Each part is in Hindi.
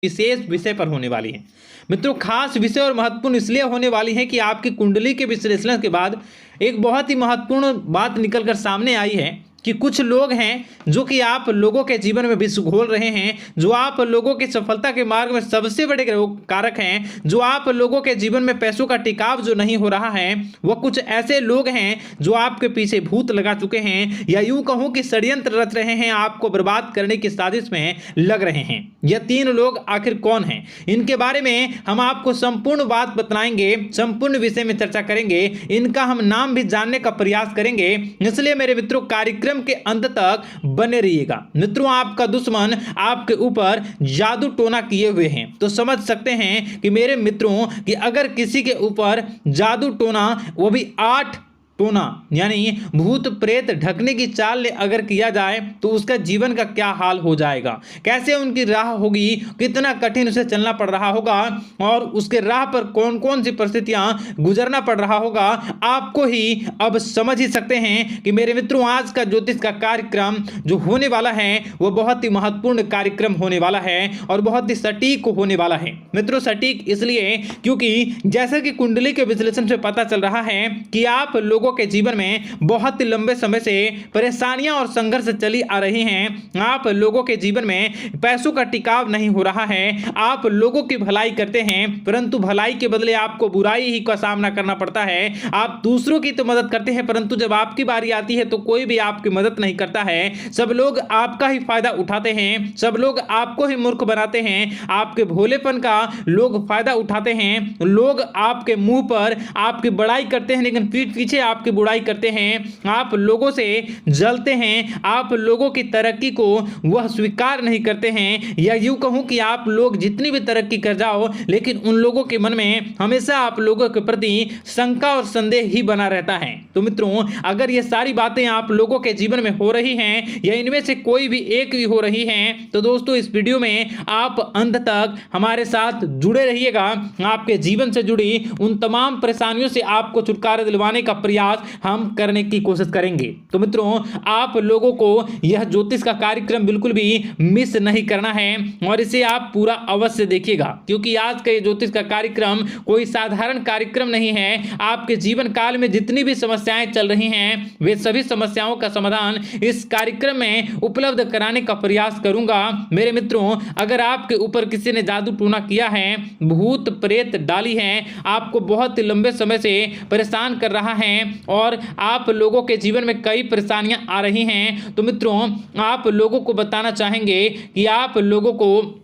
विशेष विषय पर होने वाली है। मित्रों, खास विषय और महत्वपूर्ण इसलिए होने वाली है कि आपकी कुंडली के विश्लेषण के बाद एक बहुत ही महत्वपूर्ण बात निकलकर सामने आई है कि कुछ लोग हैं जो कि आप लोगों के जीवन में विष घोल रहे हैं, जो आप लोगों की सफलता के मार्ग में सबसे बड़े कारक हैं, जो आप लोगों के जीवन में पैसों का टिकाव जो नहीं हो रहा है, वह कुछ ऐसे लोग हैं जो आपके पीछे भूत लगा चुके हैं, या यूं कहूं कि षड्यंत्र रच रहे हैं, आपको बर्बाद करने की साजिश में लग रहे हैं। यह 3 लोग आखिर कौन हैं, इनके बारे में हम आपको संपूर्ण बात बताएंगे, संपूर्ण विषय में चर्चा करेंगे, इनका हम नाम भी जानने का प्रयास करेंगे। इसलिए मेरे मित्रों, कार्यक्रम के अंत तक बने रहिएगा। मित्रों, आपका दुश्मन आपके ऊपर जादू टोना किए हुए हैं, तो समझ सकते हैं कि मेरे मित्रों कि अगर किसी के ऊपर जादू टोना, वो भी 8 टोना यानी भूत प्रेत ढकने की चाल ले अगर किया जाए तो उसका जीवन का क्या हाल हो जाएगा, कैसे उनकी राह होगी, कितना कठिन उसे चलना पड़ रहा होगा और उसके राह पर कौन कौन सी परिस्थितियां गुजरना पड़ रहा होगा, आपको ही अब समझ ही सकते हैं कि मेरे मित्रों, आज का ज्योतिष का कार्यक्रम जो होने वाला है वो बहुत ही महत्वपूर्ण कार्यक्रम होने वाला है और बहुत ही सटीक होने वाला है। मित्रों, सटीक इसलिए क्योंकि जैसा कि कुंडली के विश्लेषण से पता चल रहा है कि आप लोगों के जीवन में बहुत लंबे समय से परेशानियां और संघर्ष चली आ रही हैं। आप लोगों के जीवन में पैसों का टिकाव नहीं हो रहा है। आप लोगों की भलाई करते हैं, परंतु भलाई के बदले आपको बुराई ही का सामना करना पड़ता है। आप दूसरों की तो मदद करते हैं, परंतु जब आपकी बारी आती है तो कोई भी आपकी मदद नहीं करता है। सब लोग आपका ही फायदा उठाते हैं, सब लोग आपको ही मूर्ख बनाते हैं, आपके भोलेपन का लोग फायदा उठाते हैं। लोग आपके मुंह पर आपकी बड़ाई करते हैं, लेकिन पीठ पीछे आपकी बुराई करते हैं। आप लोगों से जलते हैं, आप लोगों की तरक्की को वह स्वीकार नहीं करते हैं, या यूं कहूं कि आप लोग जितनी भी तरक्की कर जाओ, लेकिन उन लोगों के मन में हमेशा आप लोगों के प्रति शंका और संदेह ही बना रहता है। तो मित्रों, अगर ये सारी बातें आप लोगों के जीवन में हो रही हैं या इनमें से कोई भी एक भी हो रही हैं, तो दोस्तों इस वीडियो में आप अंत तक हमारे साथ जुड़े रहिएगा। आपके जीवन से जुड़ी उन तमाम परेशानियों से आपको छुटकारा दिलवाने का प्रयास हम करने की कोशिश करेंगे। तो मित्रों, आप लोगों को यह ज्योतिष का कार्यक्रम बिल्कुल भी मिस नहीं करना है और इसे आप पूरा अवश्य देखिएगा, क्योंकि आज का ये ज्योतिष का कार्यक्रम कोई साधारण कार्यक्रम नहीं है। आपके जीवन काल में जितनी भी समस्याएं चल रही हैं, वे सभी समस्याओं का समाधान इस कार्यक्रम में उपलब्ध कराने का प्रयास करूंगा। मेरे मित्रों, अगर आपके ऊपर किसी ने जादू टूना किया है, भूत प्रेत डाली है, आपको बहुत लंबे समय से परेशान कर रहा है और आप लोगों के जीवन में कई परेशानियां आ रही हैं, तो मित्रों आप लोगों को बताना चाहेंगे कि आप लोगों को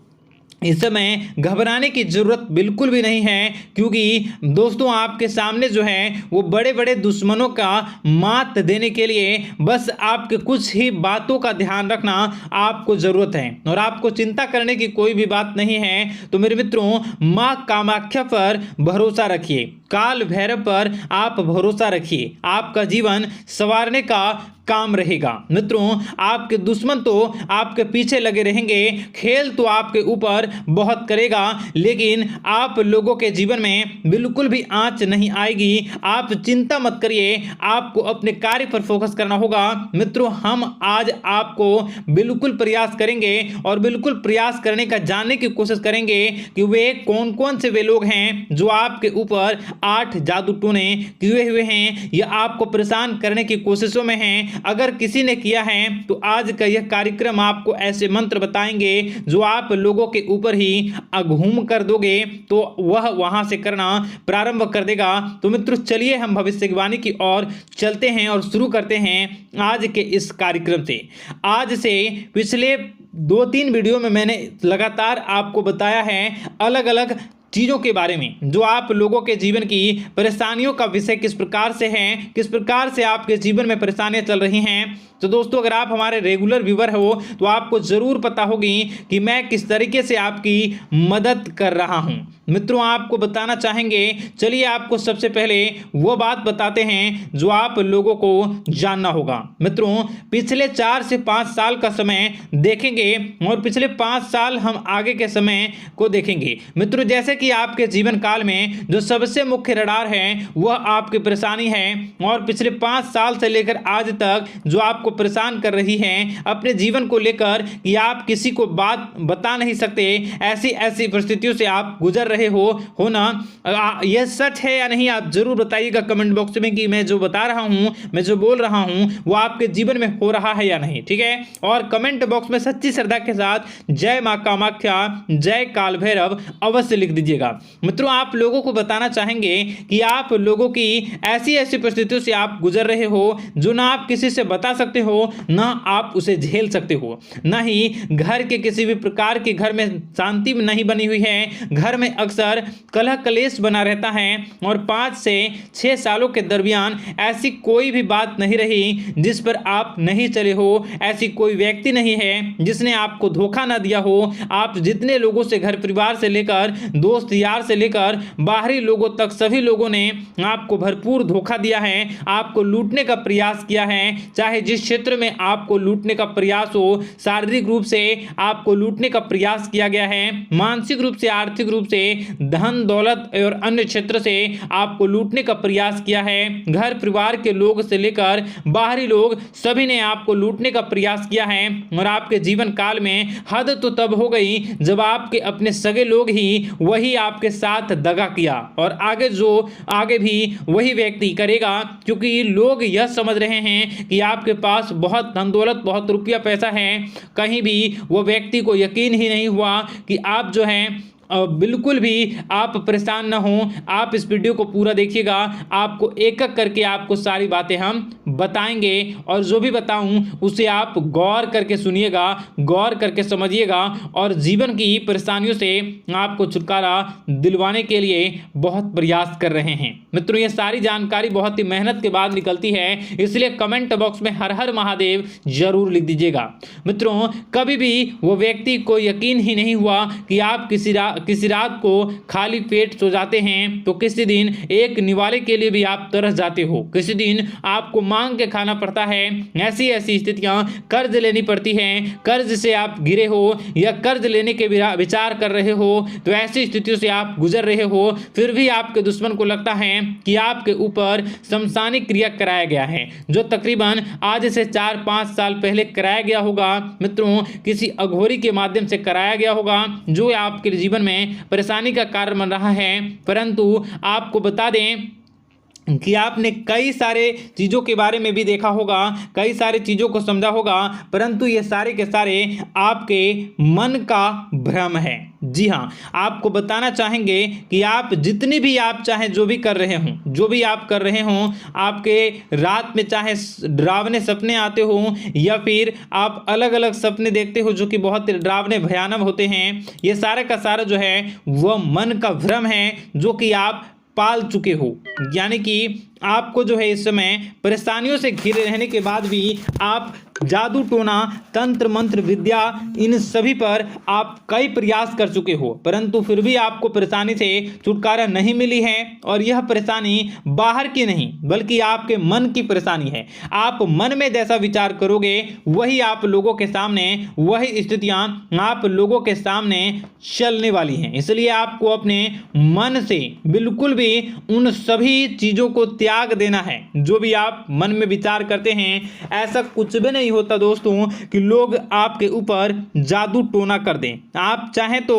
इस समय घबराने की जरूरत बिल्कुल भी नहीं है, क्योंकि दोस्तों आपके सामने जो है वो बड़े बड़े दुश्मनों का मात देने के लिए बस आपके कुछ ही बातों का ध्यान रखना आपको जरूरत है और आपको चिंता करने की कोई भी बात नहीं है। तो मेरे मित्रों, मां कामाख्या पर भरोसा रखिए, काल भैरव पर आप भरोसा रखिए, आपका जीवन संवारने का काम रहेगा। मित्रों, आपके दुश्मन तो आपके पीछे लगे रहेंगे, खेल तो आपके ऊपर बहुत करेगा, लेकिन आप लोगों के जीवन में बिल्कुल भी आंच नहीं आएगी। आप चिंता मत करिए, आपको अपने कार्य पर फोकस करना होगा। मित्रों, हम आज आपको बिल्कुल प्रयास करेंगे और बिल्कुल प्रयास करने का जानने की कोशिश करेंगे कि वे कौन कौन से वे लोग हैं जो आपके ऊपर 8 जादू टोने किए हुए हैं या आपको परेशान करने की कोशिशों में हैं। अगर किसी ने किया है तो आज का यह कार्यक्रम आपको ऐसे मंत्र बताएंगे जो आप लोगों के ऊपर ही घूम कर दोगे तो वह वहां से करना प्रारंभ कर देगा। तो मित्रों, चलिए हम भविष्यवाणी की ओर चलते हैं और शुरू करते हैं आज के इस कार्यक्रम से। आज से पिछले 2-3 वीडियो में मैंने लगातार आपको बताया है अलग अलग चीज़ों के बारे में, जो आप लोगों के जीवन की परेशानियों का विषय किस प्रकार से है, किस प्रकार से आपके जीवन में परेशानियां चल रही हैं। तो दोस्तों, अगर आप हमारे रेगुलर व्यूवर हो तो आपको ज़रूर पता होगी कि मैं किस तरीके से आपकी मदद कर रहा हूं। मित्रों, आपको बताना चाहेंगे, चलिए आपको सबसे पहले वो बात बताते हैं जो आप लोगों को जानना होगा। मित्रों, पिछले 4 से 5 साल का समय देखेंगे और पिछले 5 साल हम आगे के समय को देखेंगे। मित्रों, जैसे कि आपके जीवन काल में जो सबसे मुख्य रडार है वह आपकी परेशानी है और पिछले 5 साल से लेकर आज तक जो आपको परेशान कर रही हैं अपने जीवन को लेकर कि आप किसी को बात बता नहीं सकते, ऐसी ऐसी परिस्थितियों से आप गुजर रहे हो ना? यह सच है या नहीं, आप जरूर बताइएगा कमेंट बॉक्स में कि मैं जो बता रहा हूं, मैं जो बोल रहा हूं वो आपके जीवन में हो रहा है या नहीं। ठीक है, और कमेंट बॉक्स में सच्ची श्रद्धा के साथ जय मां कामाख्या, जय काल भैरव अवश्य लिख दीजिएगा। मित्रों, आप लोगों को बताना चाहेंगे कि आप लोगों की ऐसी ऐसी परिस्थितियों से आप गुजर रहे हो जो ना आप किसी से बता सकते हो, ना आप उसे झेल सकते हो, ना ही घर के किसी भी प्रकार के घर में शांति नहीं बनी हुई है। घर में अक्सर कलह कलेश बना रहता है और 5 से 6 सालों के दरमियान ऐसी कोई भी बात नहीं रही जिस पर आप नहीं चले हो। ऐसी कोई व्यक्ति नहीं है जिसने आपको धोखा ना दिया हो। आप जितने लोगों से, घर परिवार से लेकर दोस्त यार से लेकर बाहरी लोगों तक, सभी लोगों ने आपको भरपूर धोखा दिया है, आपको लूटने का प्रयास किया है। चाहे जिस क्षेत्र में आपको लूटने का प्रयास हो, शारीरिक रूप से आपको लूटने का प्रयास किया गया है, मानसिक रूप से, आर्थिक रूप से, धन दौलत और अन्य क्षेत्र से आपको लूटने का प्रयास किया है। घर परिवार के लोग से लेकर बाहरी लोग सभी ने आपको लूटने का प्रयास किया है। और आपके जीवन काल में हद तो तब हो गई जब आपके अपने सगे लोग ही वही आपके साथ दगा किया, और आगे भी वही व्यक्ति करेगा, क्योंकि लोग यह समझ रहे हैं कि आपके पास बहुत धन दौलत, बहुत रुपया पैसा है। कहीं भी वो व्यक्ति को यकीन ही नहीं हुआ कि आप जो है बिल्कुल भी आप परेशान ना हो। आप इस वीडियो को पूरा देखिएगा, आपको एक एक करके आपको सारी बातें हम बताएंगे, और जो भी बताऊं उसे आप गौर करके सुनिएगा, गौर करके समझिएगा, और जीवन की परेशानियों से आपको छुटकारा दिलवाने के लिए बहुत प्रयास कर रहे हैं। मित्रों, ये सारी जानकारी बहुत ही मेहनत के बाद निकलती है, इसलिए कमेंट बॉक्स में हर हर महादेव जरूर लिख दीजिएगा। मित्रों, कभी भी वो व्यक्ति को यकीन ही नहीं हुआ कि आप किसी रात को खाली पेट सो जाते हैं तो किसी दिन एक निवाले के लिए भी आप तरस जाते हो, किसी दिन आपको मांग के खाना पड़ता है। ऐसी ऐसी स्थितियां, कर्ज लेनी पड़ती हैं, कर्ज से आप गिरे हो या कर्ज लेने के विचार कर रहे हो, तो ऐसी स्थितियों से आप गुजर रहे हो। फिर भी आपके दुश्मन को लगता है कि आपके ऊपर शमशानिक क्रिया कराया गया है, जो तकरीबन आज से 4-5 साल पहले कराया गया होगा। मित्रों, किसी अघोरी के माध्यम से कराया गया होगा, जो आपके जीवन में परेशानी का कारण बन रहा है। परंतु आपको बता दें कि आपने कई सारे चीज़ों के बारे में भी देखा होगा, कई सारे चीज़ों को समझा होगा, परंतु ये सारे के सारे आपके मन का भ्रम है। जी हाँ, आपको बताना चाहेंगे कि आप जितनी भी आप चाहे जो भी कर रहे हों, जो भी आप कर रहे हों, आपके रात में चाहे डरावने सपने आते हों या फिर आप अलग अलग सपने देखते हो जो कि बहुत डरावने भयानक होते हैं, ये सारा का सारा जो है वह मन का भ्रम है जो कि आप पाल चुके हो। यानी कि आपको जो है इस समय परेशानियों से घिरे रहने के बाद भी आप जादू टोना, तंत्र मंत्र विद्या, इन सभी पर आप कई प्रयास कर चुके हो, परंतु फिर भी आपको परेशानी से छुटकारा नहीं मिली है। और यह परेशानी बाहर की नहीं बल्कि आपके मन की परेशानी है। आप मन में जैसा विचार करोगे वही आप लोगों के सामने, वही स्थितियां आप लोगों के सामने चलने वाली हैं। इसलिए आपको अपने मन से बिल्कुल भी उन सभी चीज़ों को त्याग देना है जो भी आप मन में विचार करते हैं। ऐसा कुछ भी नहीं होता दोस्तों कि लोग आपके ऊपर जादू टोना कर दें। आप चाहें तो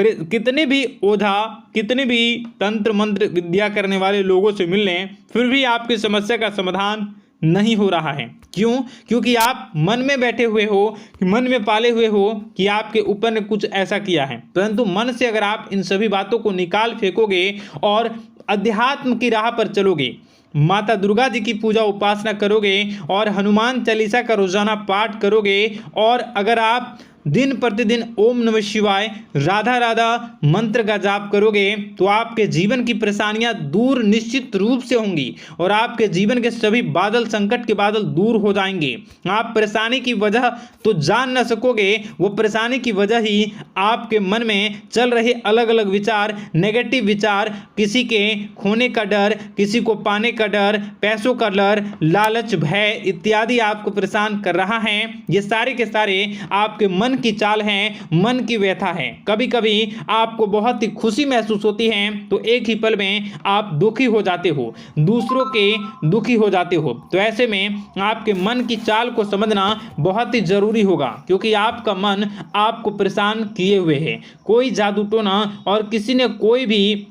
कितने भी ओझा, कितने भी तंत्र मंत्र विद्या करने वाले लोगों से मिल लें, फिर भी आपकी समस्या का समाधान नहीं हो रहा है। क्यों? क्योंकि आप मन में बैठे हुए हो, मन में पाले हुए हो कि आपके ऊपर ने कुछ ऐसा किया है। परंतु मन से अगर आप इन सभी बातों को निकाल फेंकोगे और अध्यात्म की राह पर चलोगे, माता दुर्गा जी की पूजा उपासना करोगे और हनुमान चालीसा का रोजाना पाठ करोगे, और अगर आप दिन प्रतिदिन ओम नमः शिवाय, राधा राधा मंत्र का जाप करोगे तो आपके जीवन की परेशानियां दूर निश्चित रूप से होंगी और आपके जीवन के सभी बादल, संकट के बादल दूर हो जाएंगे। आप परेशानी की वजह तो जान न सकोगे, वो परेशानी की वजह ही आपके मन में चल रहे अलग अलग विचार, नेगेटिव विचार, किसी के खोने का डर, किसी को पाने का डर, पैसों का डर, लालच, भय इत्यादि आपको परेशान कर रहा है। ये सारे के सारे आपके मन की चाल है, मन की व्यथा है। कभी कभी आपको बहुत ही खुशी महसूस होती है तो एक ही पल में आप दुखी हो जाते हो, दूसरों के दुखी हो जाते हो। तो ऐसे में आपके मन की चाल को समझना बहुत ही जरूरी होगा, क्योंकि आपका मन आपको परेशान किए हुए है। कोई जादू टोना और किसी ने कोई भी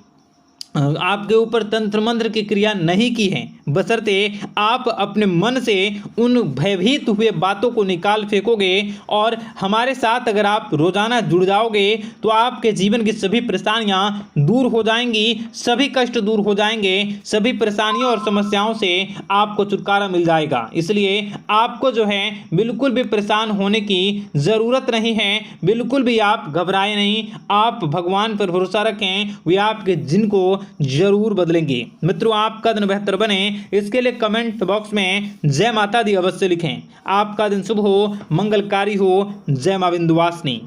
आपके ऊपर तंत्र मंत्र की क्रिया नहीं की है, बशर्ते आप अपने मन से उन भयभीत हुए बातों को निकाल फेंकोगे। और हमारे साथ अगर आप रोजाना जुड़ जाओगे तो आपके जीवन की सभी परेशानियां दूर हो जाएंगी, सभी कष्ट दूर हो जाएंगे, सभी परेशानियों और समस्याओं से आपको छुटकारा मिल जाएगा। इसलिए आपको जो है बिल्कुल भी परेशान होने की ज़रूरत नहीं है, बिल्कुल भी आप घबराए नहीं। आप भगवान पर भरोसा रखें, वे आपके जिनको जरूर बदलेंगे। मित्रों, आपका दिन बेहतर बने इसके लिए कमेंट बॉक्स में जय माता दी अवश्य लिखें। आपका दिन शुभ हो, मंगलकारी हो। जय मां विंध्यवासिनी।